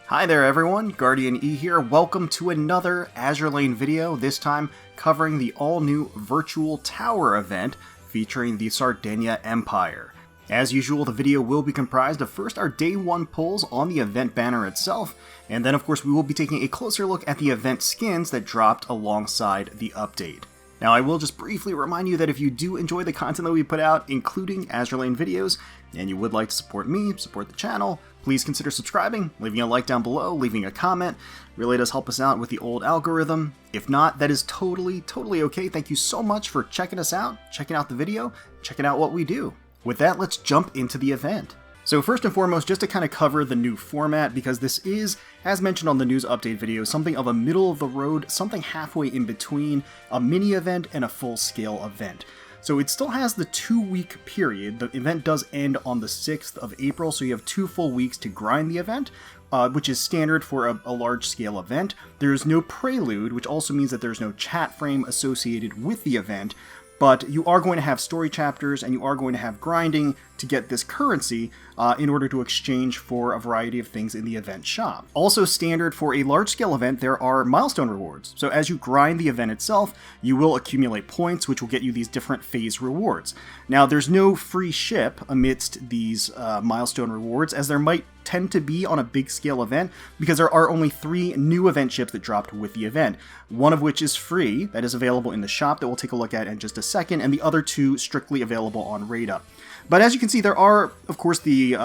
Hi there everyone, GuardianE here. Welcome to another Azur Lane video, this time covering the all-new Virtual Tower event featuring the Sardegna Empire. As usual, the video will be comprised of first our Day 1 pulls on the event banner itself, and then of course we will be taking a closer look at the event skins that dropped alongside the update. Now, I will just briefly remind you that if you do enjoy the content that we put out, including Azur Lane videos, and you would like to support me, support the channel, please consider subscribing, leaving a like down below, leaving a comment. Really does help us out with the old algorithm. If not, that is totally okay. Thank you so much for checking us out, checking out the video, checking out what we do. With that, let's jump into the event. So first and foremost, just to kind of cover the new format, because this is, as mentioned on the news update video, something of a middle of the road, something halfway in between a mini event and a full-scale event. So it still has the 2-week period. The event does end on the 6th of April, so you have 2 full weeks to grind the event, which is standard for a large-scale event. There's no prelude, which also means that there's no chat frame associated with the event, but you are going to have story chapters and you are going to have grinding to get this currency in order to exchange for a variety of things in the event shop. Also standard for a large-scale event, there are milestone rewards. So as you grind the event itself, you will accumulate points, which will get you these different phase rewards. Now, there's no free ship amidst these milestone rewards, as there might tend to be on a big-scale event, because there are only 3 new event ships that dropped with the event. One of which is free, that is available in the shop that we'll take a look at in just a second, and the other 2 strictly available on RateUp. But as you can see, there are, of course, the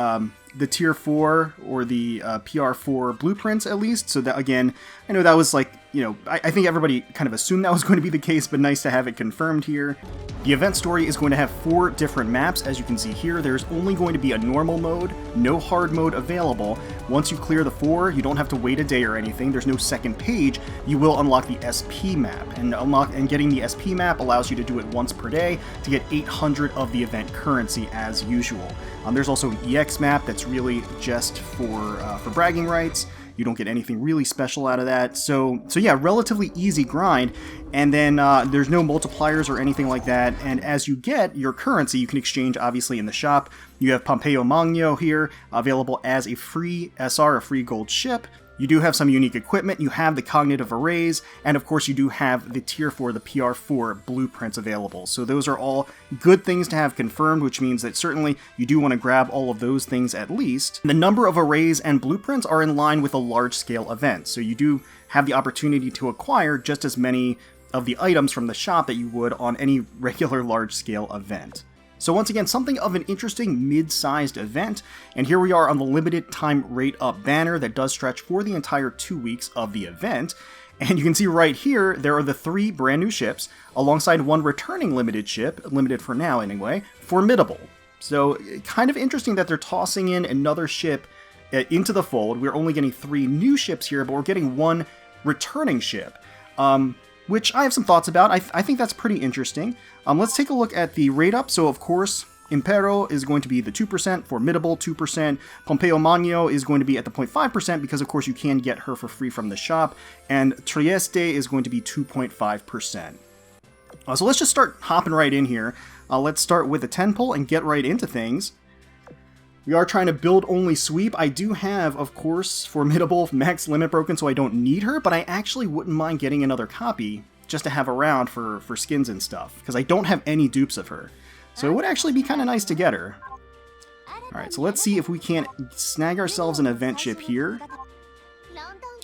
Tier 4 or the PR4 blueprints, at least. So that, again, I know that was like, you know, I think everybody kind of assumed that was going to be the case, but nice to have it confirmed here. The event story is going to have 4 different maps, as you can see here. There's only going to be a normal mode, no hard mode available. Once you clear the 4, you don't have to wait a day or anything. There's no second page. You will unlock the SP map, and getting the SP map allows you to do it once per day to get 800 of the event currency as usual. There's also an EX map that's really just for bragging rights. You don't get anything really special out of that. So yeah, relatively easy grind. And then there's no multipliers or anything like that. And as you get your currency, you can exchange obviously in the shop. You have Pompeo Magno here, available as a free SR, a free gold ship. You do have some unique equipment, you have the cognitive arrays, and of course you do have the Tier 4, the PR4 blueprints available. So those are all good things to have confirmed, which means that certainly you do want to grab all of those things at least. The number of arrays and blueprints are in line with a large-scale event, so you do have the opportunity to acquire just as many of the items from the shop that you would on any regular large-scale event. So once again, something of an interesting mid-sized event, and here we are on the limited time rate up banner that does stretch for the entire 2 weeks of the event. And you can see right here, there are the 3 brand new ships, alongside 1 returning limited ship, limited for now anyway, Formidable. So kind of interesting that they're tossing in another ship into the fold. We're only getting 3 new ships here, but we're getting 1 returning ship. Which I have some thoughts about. I think that's pretty interesting. Let's take a look at the rate up. So, of course, Impero is going to be the 2%, Formidable 2%, Pompeo Magno is going to be at the 0.5% because, of course, you can get her for free from the shop, and Trieste is going to be 2.5%. So let's just start hopping right in here. Let's start with the 10 pull and get right into things. We are trying to build only sweep. I do have, of course, Formidable max limit broken, so I don't need her, but I actually wouldn't mind getting another copy just to have around for skins and stuff, because I don't have any dupes of her. So it would actually be kind of nice to get her. Alright, so let's see if we can't snag ourselves an event ship here.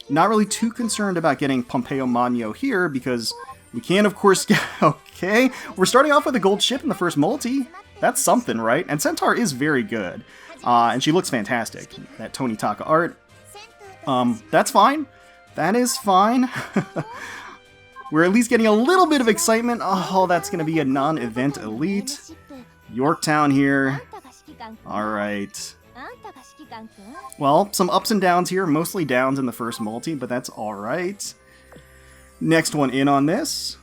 Not really too concerned about getting Pompeo Magno here, because we can, of course, get... Okay, we're starting off with a gold ship in the first multi. That's something, right? And Centaur is very good. And she looks fantastic. That Tony Taka art. That's fine. That is fine. We're at least getting a little bit of excitement. Oh, that's going to be a non-event elite. Yorktown here. Alright. Well, some ups and downs here. Mostly downs in the first multi, but that's alright. Next one in on this.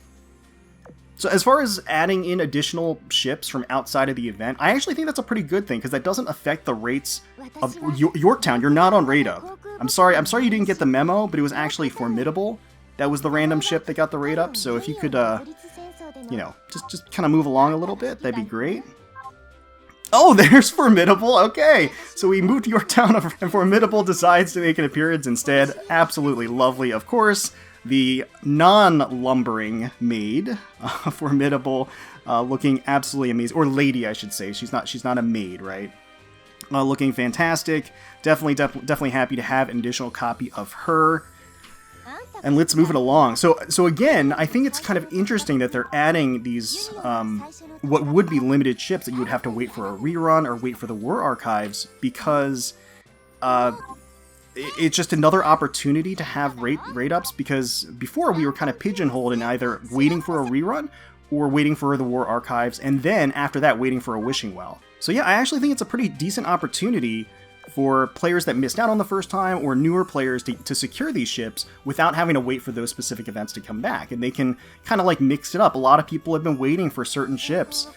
So as far as adding in additional ships from outside of the event, I actually think that's a pretty good thing, because that doesn't affect the rates of Yorktown. You're not on rate up. I'm sorry you didn't get the memo, but it was actually Formidable. That was the random ship that got the rate up, so if you could, you know, just kind of move along a little bit, that'd be great. Oh, there's Formidable. Okay, so we moved Yorktown and Formidable decides to make an appearance instead. Absolutely lovely. Of course, the non-lumbering maid, Formidable, looking absolutely amazing. Or lady, I should say. She's not a maid, right? Looking fantastic. Definitely happy to have an additional copy of her. And let's move it along. So again, I think it's kind of interesting that they're adding these, what would be limited ships that you would have to wait for a rerun or wait for the War Archives, because it's just another opportunity to have rate-ups, because before we were kind of pigeonholed in either waiting for a rerun or waiting for the War Archives, and then after that waiting for a Wishing Well. So yeah, I actually think it's a pretty decent opportunity for players that missed out on the first time or newer players to secure these ships without having to wait for those specific events to come back. And they can kind of like mix it up. A lot of people have been waiting for certain ships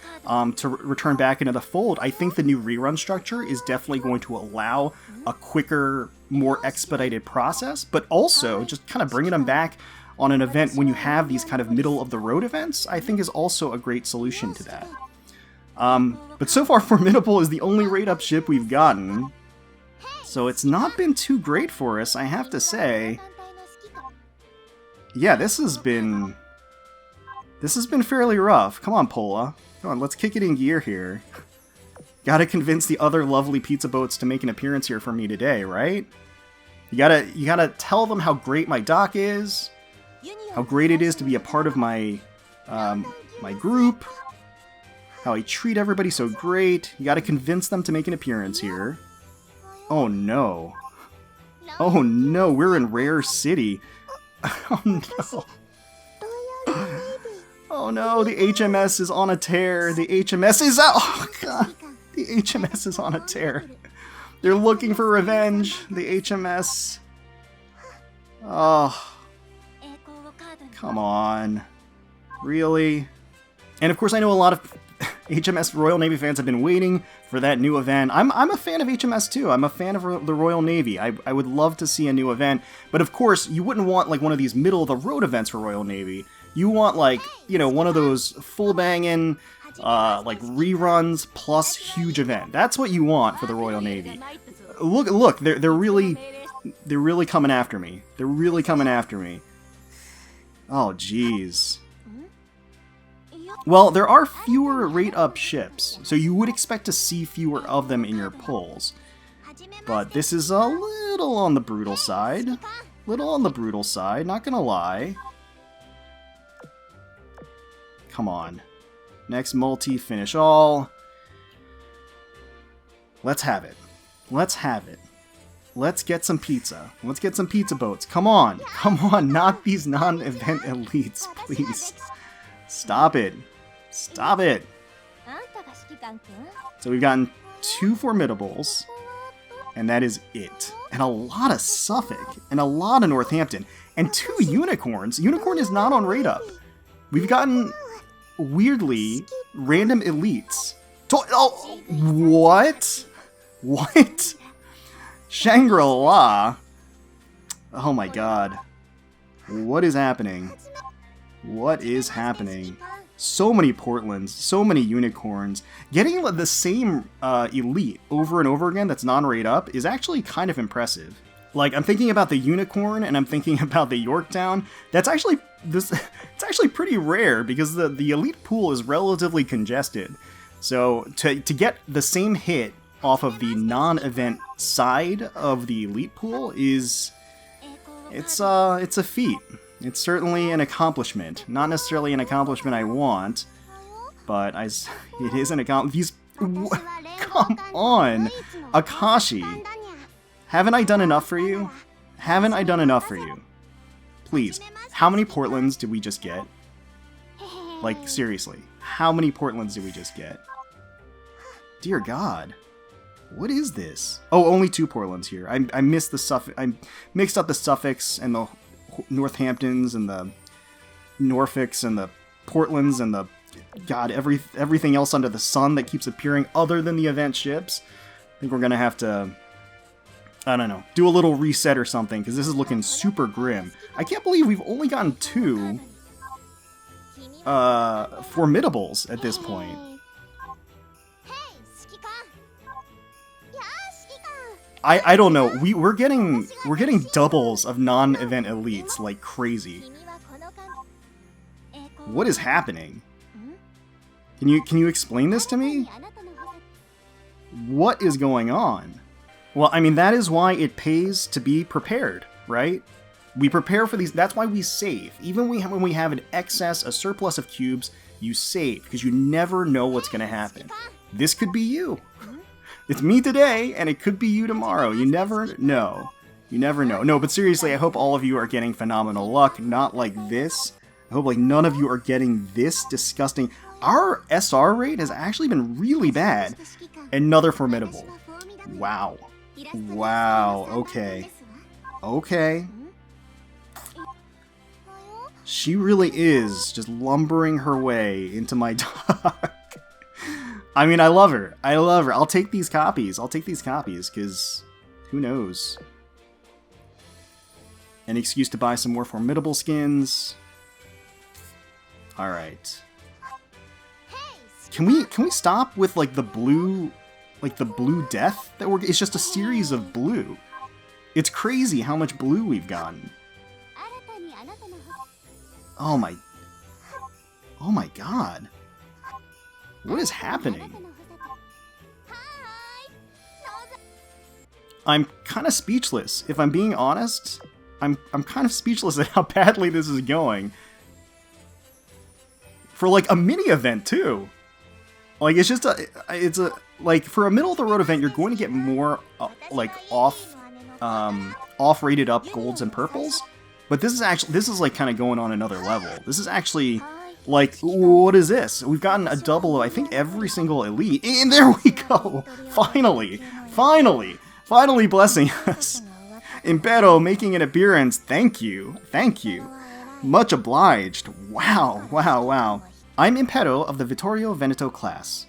to return back into the fold. I think the new rerun structure is definitely going to allow a quicker, more expedited process, but also just kind of bringing them back on an event when you have these kind of middle-of-the-road events, I think is also a great solution to that. But so far, Formidable is the only rate-up ship we've gotten. So it's not been too great for us, I have to say. Yeah, this has been fairly rough. Come on, Pola. Come on, let's kick it in gear here. Gotta convince the other lovely pizza boats to make an appearance here for me today, right? You gotta tell them how great my dock is, how great it is to be a part of my my group, how I treat everybody so great. You gotta convince them to make an appearance here. Oh no. Oh no, we're in Rare City. Oh no. Oh no, the HMS is on a tear. The HMS is out. Oh god. The HMS is on a tear. They're looking for revenge. The HMS. Oh. Come on. Really? And of course I know a lot of HMS Royal Navy fans have been waiting for that new event. I'm a fan of HMS too. I'm a fan of the Royal Navy. I would love to see a new event. But of course, you wouldn't want like one of these middle-of-the-road events for Royal Navy. You want like, you know, one of those full-banging, like reruns plus huge event. That's what you want for the Royal Navy. Look, they're really coming after me. They're really coming after me. Oh, jeez. Well, there are fewer rate-up ships, so you would expect to see fewer of them in your polls. But this is a little on the brutal side. Not gonna lie. Come on. Next multi, finish all. Let's have it. Let's have it. Let's get some pizza. Let's get some pizza boats. Come on. Come on, not these non-event elites, please. Stop it. Stop it. So we've gotten 2 Formidables, and that is it. And a lot of Suffolk, and a lot of Northampton, and 2 Unicorns. Unicorn is not on rate-up. We've gotten, weirdly, random elites. Oh, what? What? Shangri-La? Oh my god. What is happening? What is happening? So many Portlands, so many Unicorns. Getting the same elite over and over again that's non-rate up is actually kind of impressive. Like, I'm thinking about the Unicorn and I'm thinking about the Yorktown. That's actually, it's actually pretty rare because the elite pool is relatively congested. So to get the same hit off of the non-event side of the elite pool it's a feat. It's certainly an accomplishment. Not necessarily an accomplishment I want, but it is an accomplishment. Come on! Akashi! Haven't I done enough for you? Haven't I done enough for you? Please, how many Portlands did we just get? Like, seriously, how many Portlands did we just get? Dear God. What is this? Oh, only 2 Portlands here. I missed the suffix. I mixed up the suffix and the Northamptons and the Norfolks and the Portlands and the god everything else under the sun that keeps appearing other than the event ships. I think we're gonna have to, I don't know, do a little reset or something because this is looking super grim. I can't believe we've only gotten 2 Formidables at this point. I don't know. We're getting doubles of non-event elites like crazy. What is happening? Can you explain this to me? What is going on? Well, I mean, that is why it pays to be prepared, right? We prepare for these. That's why we save. Even when we have an excess, a surplus of cubes, you save because you never know what's going to happen. This could be you. It's me today, and it could be you tomorrow. You never know. You never know. No, but seriously, I hope all of you are getting phenomenal luck. Not like this. I hope like none of you are getting this disgusting. Our SR rate has actually been really bad. Another formidable. Wow. Wow. Okay. Okay. She really is just lumbering her way into my dock. I mean, I love her. I love her. I'll take these copies. I'll take these copies, because who knows? An excuse to buy some more formidable skins. Alright. Can we stop with like the blue death that it's just a series of blue. It's crazy how much blue we've gotten. Oh my god. What is happening? I'm kind of speechless. If I'm being honest, I'm kind of speechless at how badly this is going. For like a mini event too. Like it's a like for a middle of the road event, you're going to get more like off rated up golds and purples. But this is like kind of going on another level. This is actually like, what is this? We've gotten a double of, I think, every single elite. And there we go! Finally! Finally! Finally blessing us! Impero making an appearance. Thank you. Thank you. Much obliged. Wow. Wow. Wow. I'm Impero of the Vittorio Veneto class.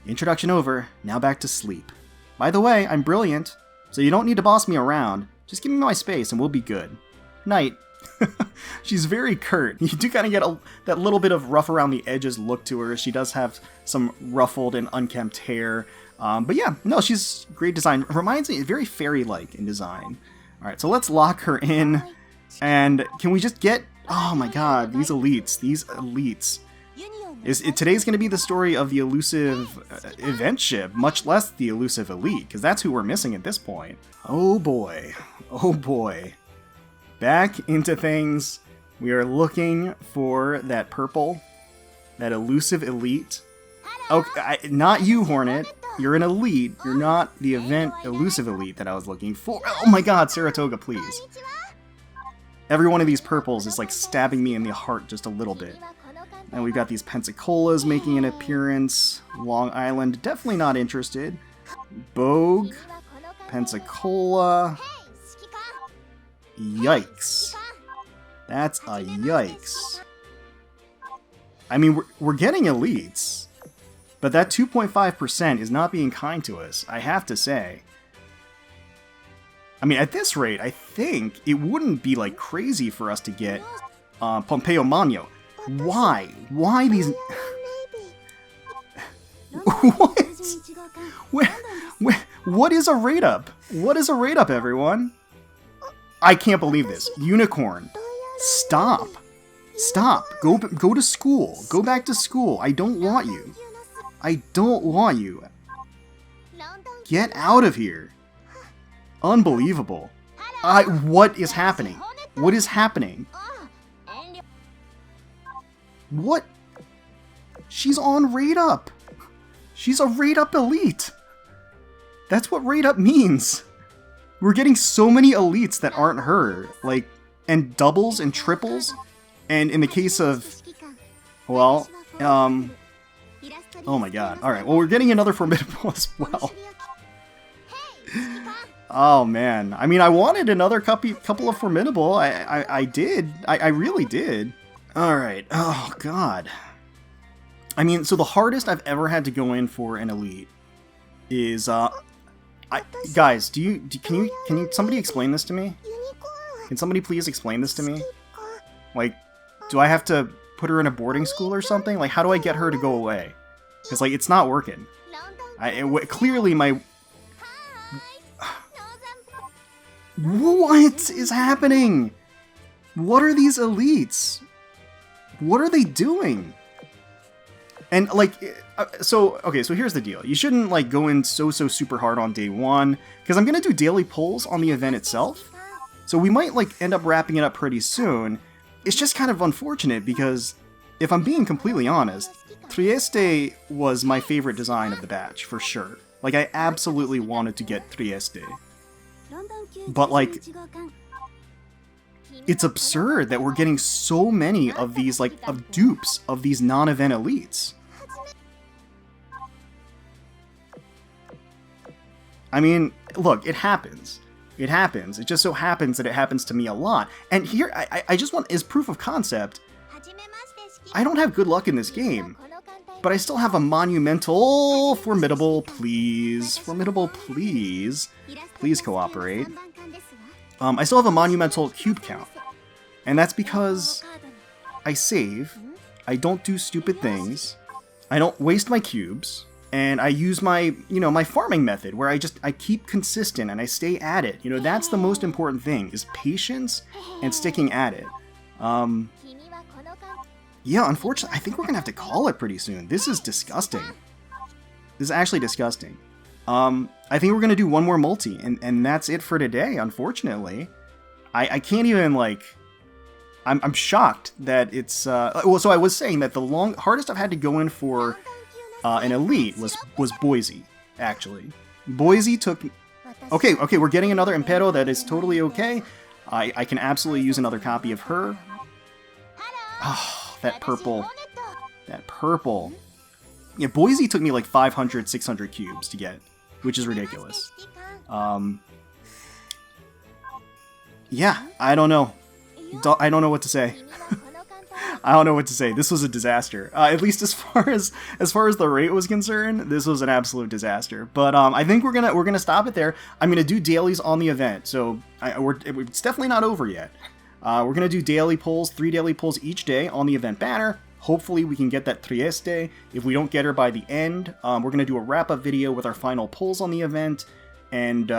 Introduction over. Now back to sleep. By the way, I'm brilliant, so you don't need to boss me around. Just give me my space and we'll be good. Night. She's very curt. You do kind of get that little bit of rough around the edges look to her. She does have some ruffled and unkempt hair. But yeah, no, she's great design. Reminds me, very fairy-like in design. Alright, so let's lock her in. And can we just get... Oh my god, these elites. These elites. Today's going to be the story of the elusive event ship, much less the elusive elite, because that's who we're missing at this point. Oh boy. Oh boy. Back into things. We are looking for that purple, that elusive elite. Okay, not you, Hornet. You're an elite. You're not the event elusive elite that I was looking for. Oh my god, Saratoga, please. Every one of these purples is like stabbing me in the heart just a little bit. And we've got these Pensacola's making an appearance. Long Island, definitely not interested. Bogue, Pensacola. Yikes. That's a yikes. I mean, we're getting elites, but that 2.5% is not being kind to us, I have to say. I mean, at this rate, I think it wouldn't be, like, crazy for us to get Pompeo Magno. Why? Why these... What is a rate up? What is a rate up, everyone? I can't believe this. Unicorn. Stop. Stop. Go to school. Go back to school. I don't want you. I don't want you. Get out of here. Unbelievable. What is happening? What is happening? What? She's on rate up. She's a rate up elite. That's what rate up means. We're getting so many elites that aren't her, like, and doubles and triples, and in the case of, well, oh my god. Alright, well, we're getting another formidable as well. Oh man, I mean, I wanted another couple of formidable. I did. I really did. Alright, oh god. I mean, so the hardest I've ever had to go in for an elite is, guys, can somebody explain this to me? Can somebody please explain this to me? Like, do I have to put her in a boarding school or something? Like, how do I get her to go away? Because, like, it's not working. Clearly my... What is happening? What are these elites? What are they doing? And like, so here's the deal. You shouldn't like go in so super hard on day one, because I'm gonna do daily polls on the event itself. So we might like end up wrapping it up pretty soon. It's just kind of unfortunate because, if I'm being completely honest, Trieste was my favorite design of the batch, for sure. Like, I absolutely wanted to get Trieste. But like, it's absurd that we're getting so many of these, like, of dupes of these non-event elites. I mean, look, it happens. It happens. It just so happens that it happens to me a lot. And here, I just want, as proof of concept, I don't have good luck in this game, but I still have a monumental, formidable, please, please cooperate. I still have a monumental cube count, and that's because I save, I don't do stupid things, I don't waste my cubes, and I use my, my farming method, where I keep consistent and I stay at it. That's the most important thing, is patience and sticking at it. Yeah, unfortunately, I think we're gonna have to call it pretty soon. This is disgusting. This is actually disgusting. I think we're gonna do one more multi, and that's it for today, unfortunately. I can't even, like... I'm shocked that it's... well, so I was saying that the hardest I've had to go in for an elite was Boise, actually. Boise took... Okay, we're getting another Impero. That is totally okay. I can absolutely use another copy of her. Oh, that purple. That purple. Yeah, Boise took me like 500, 600 cubes to get, which is ridiculous. Yeah, I don't know. I don't know what to say. I don't know what to say. This was a disaster. At least as far as the rate was concerned, this was an absolute disaster. But I think we're gonna stop it there. I'm gonna do dailies on the event, so it's definitely not over yet. We're gonna do daily polls, 3 daily polls each day on the event banner. Hopefully we can get that Trieste. If we don't get her by the end, we're going to do a wrap-up video with our final polls on the event, and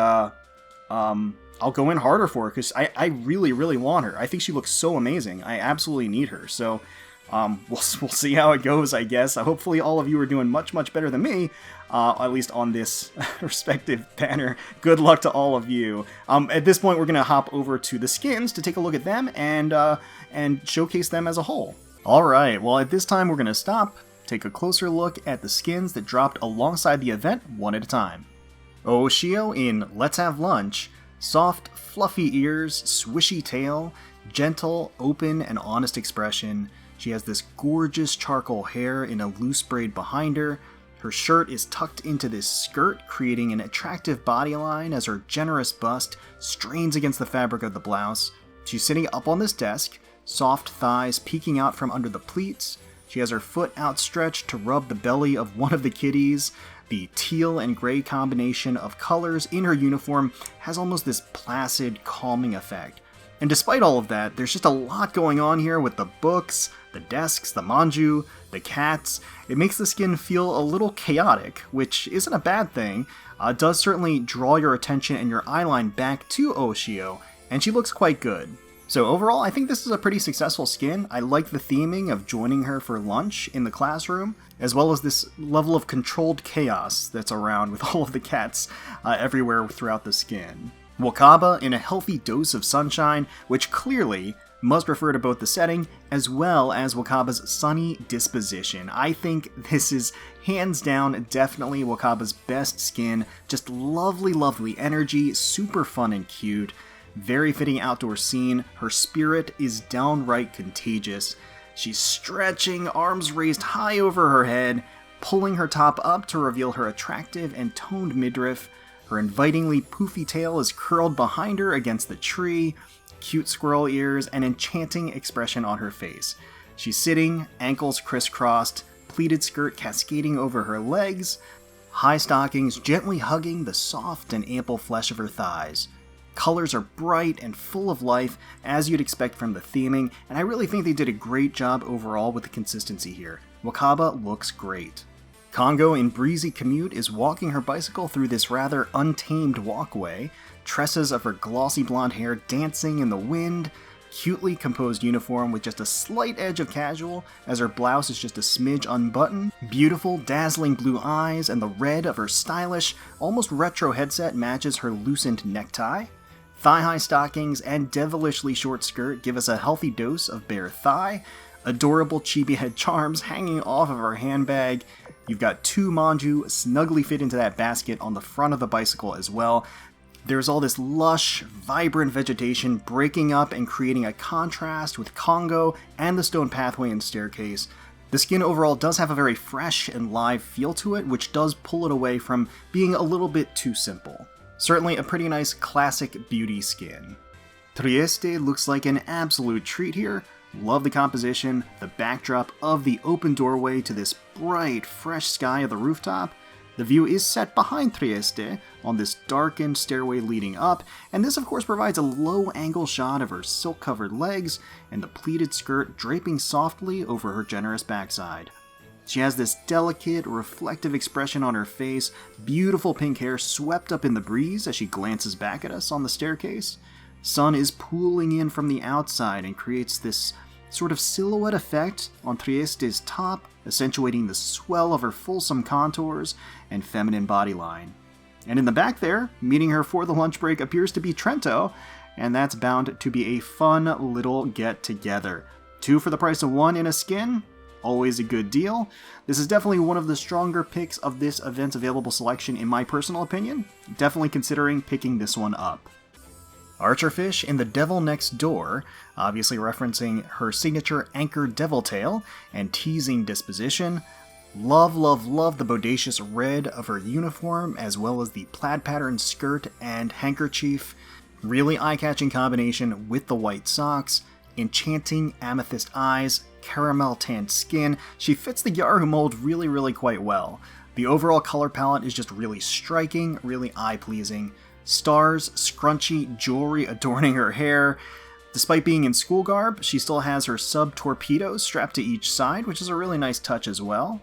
I'll go in harder for her, because I really, really want her. I think she looks so amazing. I absolutely need her, so we'll see how it goes, I guess. Hopefully all of you are doing much, much better than me, at least on this respective banner. Good luck to all of you. At this point, we're going to hop over to the skins to take a look at them and showcase them as a whole. Alright, well at this time we're going to stop, take a closer look at the skins that dropped alongside the event one at a time. Ooshio in Let's Have Lunch, soft, fluffy ears, swishy tail, gentle, open, and honest expression. She has this gorgeous charcoal hair in a loose braid behind her. Her shirt is tucked into this skirt, creating an attractive bodyline as her generous bust strains against the fabric of the blouse. She's sitting up on this desk, soft thighs peeking out from under the pleats. She has her foot outstretched to rub the belly of one of the kitties. The teal and gray combination of colors in her uniform has almost this placid, calming effect. And despite all of that, there's just a lot going on here with the books, the desks, the Manjuu, the cats. It makes the skin feel a little chaotic, which isn't a bad thing. It does certainly draw your attention and your eyeline back to Ooshio, and she looks quite good. So overall, I think this is a pretty successful skin. I like the theming of joining her for lunch in the classroom, as well as this level of controlled chaos that's around with all of the cats everywhere throughout the skin. Wakaba in a healthy dose of sunshine, which clearly must refer to both the setting as well as Wakaba's sunny disposition. I think this is hands down definitely Wakaba's best skin. Just lovely, lovely energy, super fun and cute. Very fitting outdoor scene. Her spirit is downright contagious. She's stretching, arms raised high over her head, pulling her top up to reveal her attractive and toned midriff. Her invitingly poofy tail is curled behind her against the tree, cute squirrel ears, and enchanting expression on her face. She's sitting, ankles crisscrossed, pleated skirt cascading over her legs, high stockings gently hugging the soft and ample flesh of her thighs. Colors are bright and full of life, as you'd expect from the theming, and I really think they did a great job overall with the consistency here. Wakaba looks great. Kongou in breezy commute is walking her bicycle through this rather untamed walkway. tresses of her glossy blonde hair dancing in the wind, cutely composed uniform with just a slight edge of casual, as her blouse is just a smidge unbuttoned, beautiful, dazzling blue eyes, and the red of her stylish, almost retro headset matches her loosened necktie. Thigh-high stockings and devilishly short skirt give us a healthy dose of bare thigh, adorable chibi head charms hanging off of her handbag. You've got 2 Manjuu snugly fit into that basket on the front of the bicycle as well. There's all this lush, vibrant vegetation breaking up and creating a contrast with Kongou and the stone pathway and staircase. The skin overall does have a very fresh and live feel to it, which does pull it away from being a little bit too simple. Certainly a pretty nice classic beauty skin. Trieste looks like an absolute treat here. Love the composition, the backdrop of the open doorway to this bright, fresh sky of the rooftop. The view is set behind Trieste on this darkened stairway leading up, and this of course provides a low-angle shot of her silk-covered legs and the pleated skirt draping softly over her generous backside. She has this delicate, reflective expression on her face, beautiful pink hair swept up in the breeze as she glances back at us on the staircase. Sun is pooling in from the outside and creates this sort of silhouette effect on Trieste's top, accentuating the swell of her fulsome contours and feminine bodyline. And in the back there, meeting her for the lunch break appears to be Trento, and that's bound to be a fun little get-together. 2 for the price of 1 in a skin? Always a good deal. This is definitely one of the stronger picks of this event's available selection in my personal opinion. Definitely considering picking this one up. Archerfish in The Devil Next Door, obviously referencing her signature anchored devil tail and teasing disposition. Love, love, love the bodacious red of her uniform, as well as the plaid pattern skirt and handkerchief. Really eye-catching combination with the white socks. Enchanting amethyst eyes, caramel tanned skin. She fits the Yaru mold really quite well. The overall color palette is just really striking, really eye-pleasing. Stars, scrunchy jewelry adorning her hair. Despite being in school garb, she still has her sub-torpedoes strapped to each side, which is a really nice touch as well.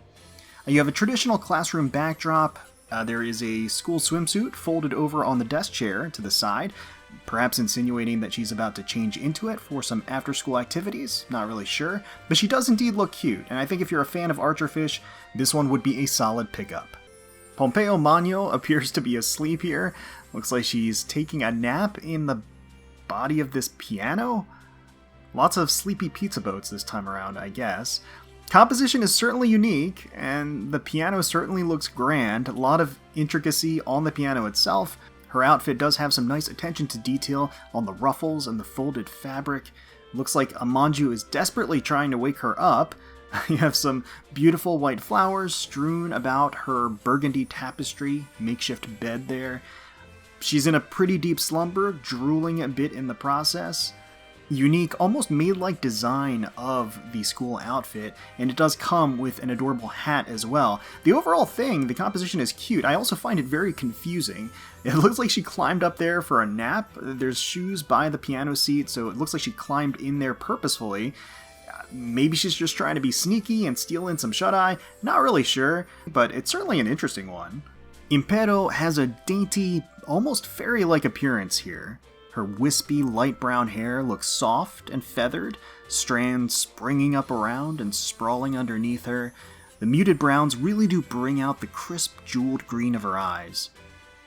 You have a traditional classroom backdrop. There is a school swimsuit folded over on the desk chair to the side, perhaps insinuating that she's about to change into it for some after-school activities, not really sure. But she does indeed look cute, and I think if you're a fan of Archerfish, this one would be a solid pickup. Pompeo Magno appears to be asleep here. Looks like she's taking a nap in the body of this piano. Lots of sleepy pizza boats this time around, I guess. Composition is certainly unique, and the piano certainly looks grand. A lot of intricacy on the piano itself. Her outfit does have some nice attention to detail on the ruffles and the folded fabric. Looks like a Manjuu is desperately trying to wake her up. You have some beautiful white flowers strewn about her burgundy tapestry makeshift bed there. She's in a pretty deep slumber, drooling a bit in the process. Unique, almost maid-like design of the school outfit, and it does come with an adorable hat as well. The overall thing, the composition is cute. I also find it very confusing. It looks like she climbed up there for a nap. There's shoes by the piano seat, so it looks like she climbed in there purposefully. Maybe she's just trying to be sneaky and steal in some shut-eye. Not really sure, but it's certainly an interesting one. Impero has a dainty, almost fairy-like appearance here. Her wispy, light brown hair looks soft and feathered, strands springing up around and sprawling underneath her. The muted browns really do bring out the crisp, jeweled green of her eyes.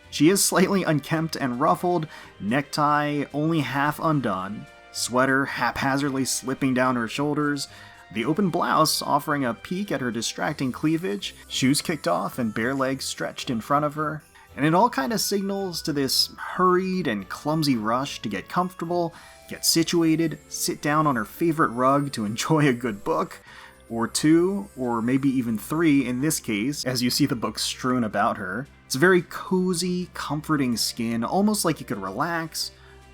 She is slightly unkempt and ruffled, necktie only half undone, sweater haphazardly slipping down her shoulders, the open blouse offering a peek at her distracting cleavage, shoes kicked off and bare legs stretched in front of her. And it all kind of signals to this hurried and clumsy rush to get comfortable, get situated, sit down on her favorite rug to enjoy a good book, or 2, or maybe even 3 in this case, as you see the books strewn about her. It's a very cozy, comforting skin, almost like you could relax,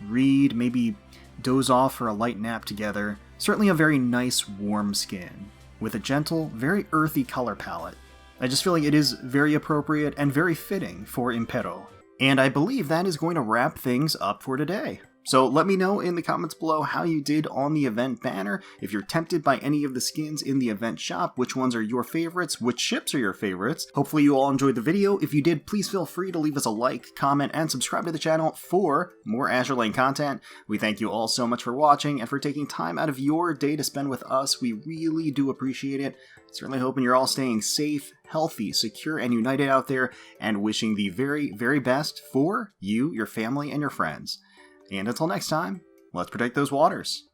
read, maybe doze off for a light nap together. Certainly a very nice, warm skin, with a gentle, very earthy color palette. I just feel like it is very appropriate and very fitting for Impero. And I believe that is going to wrap things up for today. So let me know in the comments below how you did on the event banner, if you're tempted by any of the skins in the event shop, which ones are your favorites, which ships are your favorites. Hopefully you all enjoyed the video. If you did, please feel free to leave us a like, comment, and subscribe to the channel for more Azur Lane content. We thank you all so much for watching and for taking time out of your day to spend with us. We really do appreciate it. Certainly hoping you're all staying safe, healthy, secure, and united out there, and wishing the very, very best for you, your family, and your friends. And until next time, let's protect those waters.